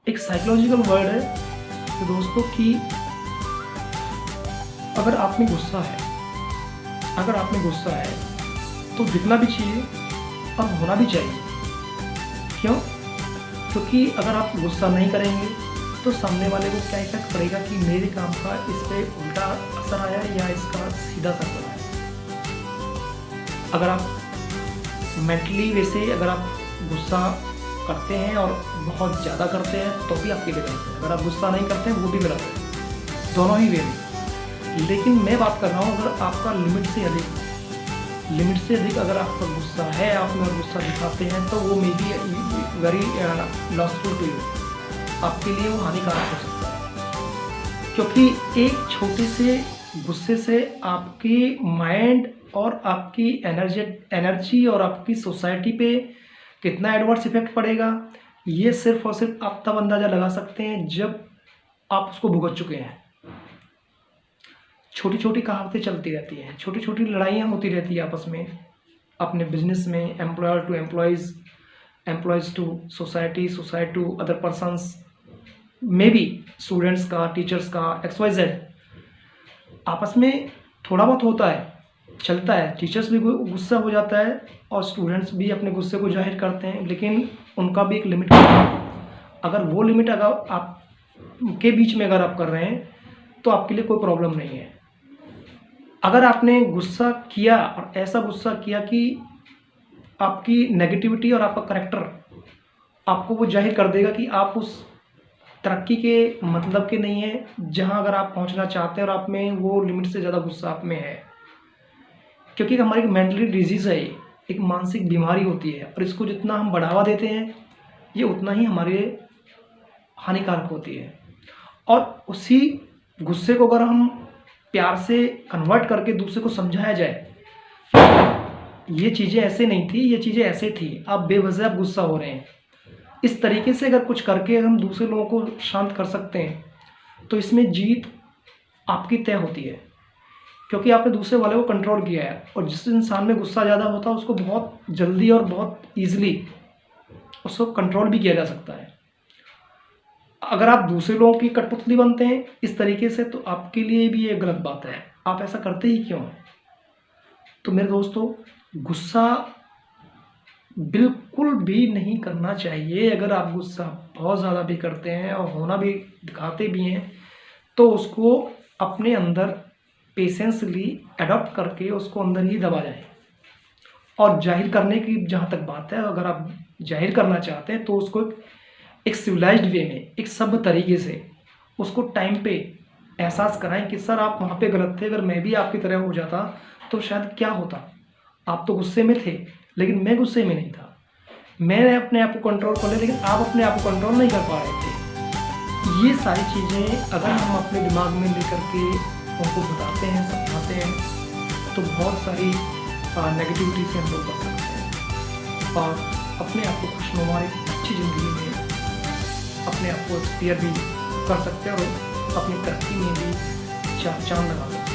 एक psychological word है तो दोस्तों कि अगर आप में गुस्सा है तो दिखना भी चाहिए और होना भी चाहिए। क्यों? क्योंकि अगर आप गुस्सा नहीं करेंगे तो सामने वाले को क्या इफेक्ट पड़ेगा कि मेरे काम का इस पे उल्टा असर आया या इसका सीधा असर पड़ा है। अगर आप मेंटली वैसे अगर आप गुस्सा करते हैं और बहुत ज़्यादा करते हैं तो भी आपके लिए गलत है, अगर आप गुस्सा नहीं करते हैं वो भी गलत है, दोनों ही वे में। लेकिन मैं बात कर रहा हूँ अगर आपका लिमिट से अधिक अगर आपका गुस्सा है, आप में गुस्सा दिखाते हैं तो वो may be very lossful to you, आपके लिए वो हानिकारक हो सकता है। क्योंकि एक छोटे से गुस्से से आपकी माइंड और आपकी एनर्जी और आपकी सोसाइटी पे कितना एडवर्स इफेक्ट पड़ेगा, ये सिर्फ और सिर्फ आप तब अंदाज़ा लगा सकते हैं जब आप उसको भुगत चुके हैं। छोटी छोटी कहावतें चलती रहती हैं, छोटी छोटी लड़ाइयाँ होती रहती है आपस में, अपने बिजनेस में, employer to employees to society to other persons, may be students का, टीचर्स का, XYZ आपस में थोड़ा बहुत होता है, चलता है। टीचर्स भी गुस्सा हो जाता है और स्टूडेंट्स भी अपने गुस्से को जाहिर करते हैं, लेकिन उनका भी एक लिमिट होता है। अगर वो लिमिट अगर आप के बीच में अगर आप कर रहे हैं तो आपके लिए कोई प्रॉब्लम नहीं है। अगर आपने गुस्सा किया और ऐसा गुस्सा किया कि आपकी नेगेटिविटी और आपका करैक्टर आपको वो जाहिर कर देगा कि आप उस तरक्की के मतलब के नहीं है जहां अगर आप पहुंचना चाहते हैं और आप में वो लिमिट से ज़्यादा गुस्सा आप में है। क्योंकि हमारी मेंटली डिजीज़ है, एक मानसिक बीमारी होती है और इसको जितना हम बढ़ावा देते हैं ये उतना ही हमारे हानिकारक होती है। और उसी गुस्से को अगर हम प्यार से कन्वर्ट करके दूसरे को समझाया जाए, ये चीज़ें ऐसे नहीं थी, ये चीज़ें ऐसे थी, आप बेवजह आप गुस्सा हो रहे हैं, इस तरीके से अगर कुछ करके हम दूसरे लोगों को शांत कर सकते हैं तो इसमें जीत आपकी तय होती है। क्योंकि आपने दूसरे वाले को कंट्रोल किया है और जिस इंसान में गुस्सा ज़्यादा होता है उसको बहुत जल्दी और बहुत ईजिली उसको कंट्रोल भी किया जा सकता है। अगर आप दूसरे लोगों की कठपुतली बनते हैं इस तरीके से तो आपके लिए भी ये गलत बात है, आप ऐसा करते ही क्यों? तो मेरे दोस्तों, गुस्सा बिल्कुल भी नहीं करना चाहिए। अगर आप गुस्सा बहुत ज़्यादा भी करते हैं और होना भी दिखाते भी हैं तो उसको अपने अंदर पेशेंसली अडॉप्ट करके उसको अंदर ही दबा जाए। और जाहिर करने की जहाँ तक बात है, अगर आप जाहिर करना चाहते हैं तो उसको एक सिविलाइज्ड वे में, एक सभ्य तरीके से उसको टाइम पे एहसास कराएं कि सर आप वहाँ पे गलत थे, अगर मैं भी आपकी तरह हो जाता तो शायद क्या होता। आप तो गुस्से में थे लेकिन मैं गुस्से में नहीं था, मैंने अपने आप को कंट्रोल कर लिया लेकिन आप अपने आप को कंट्रोल नहीं कर पा रहे थे। ये सारी चीज़ें अगर हम अपने दिमाग में लेकर के उनको बताते हैं, समझाते हैं तो बहुत सारी नेगेटिविटी से हम लोग बच सकते हैं और अपने आप को खुशनुमा एक अच्छी ज़िंदगी में अपने आप को एक्सपीरियर भी कर सकते हैं और अपनी तरक्की में भी चांद लगा सकते हैं।